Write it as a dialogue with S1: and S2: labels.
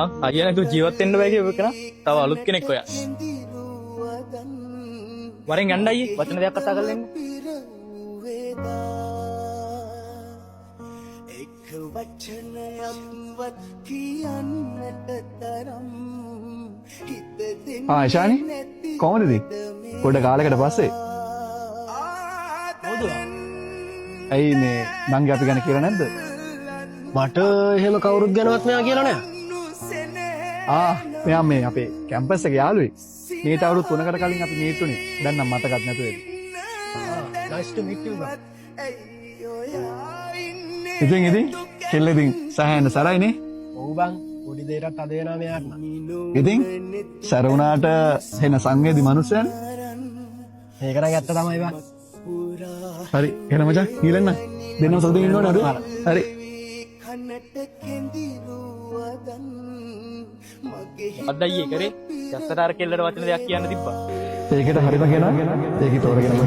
S1: අයියා නේද ජීවත් වෙන්න බෑ කියපු කෙනා තව අලුත් කෙනෙක් ඔයා. වරෙන් යන්න අයියේ වචන දෙයක් කතා කරලා එන්න.
S2: එක් වචනයක්වත් කියන්නට තරම් හිත දෙන්න
S3: ශානි කොහමද ඉතින්? පොඩ කාලයකට පස්සේ ඇයි මේ නංගි අපි ගැන කියලා නැද්ද?
S4: මට එහෙම කවුරුත් ගැනවත් මෙයා කියලා නෑ.
S3: මෙයා මේ අපේ කැම්පස් එකේ යාළුවෙක්. මේට අවුරුදු 3කට කලින් අපි මීට් උනේ. දැන් නම් මතකත් නැතුව එන්නේ.
S4: nice to meet you bro.
S3: ඉතින් කෙල්ල ඉතින් සහයන්න සරයිනේ.
S4: ඔව් බං පොඩි දෙයකට අද වෙනා මෙයාට නම්.
S3: ඉතින් සර වුණාට එන සංවේදී මිනිස්සයන්.
S4: මේක නම් ඇත්ත තමයි බං.
S3: හරි එහෙනම් මචං ඊළඟ දෙන්නම සතුටින් ඉන්න ඕනේ අර. හරි.
S2: කනට කෙඳිරුවදන් මගේ
S1: අද අයියේ කරේ යස්සට අර කෙල්ලට වචන දෙයක් කියන්න තිබ්බා.
S3: ඒකට හරිම කෙනා ඒකේ තෝරගෙනම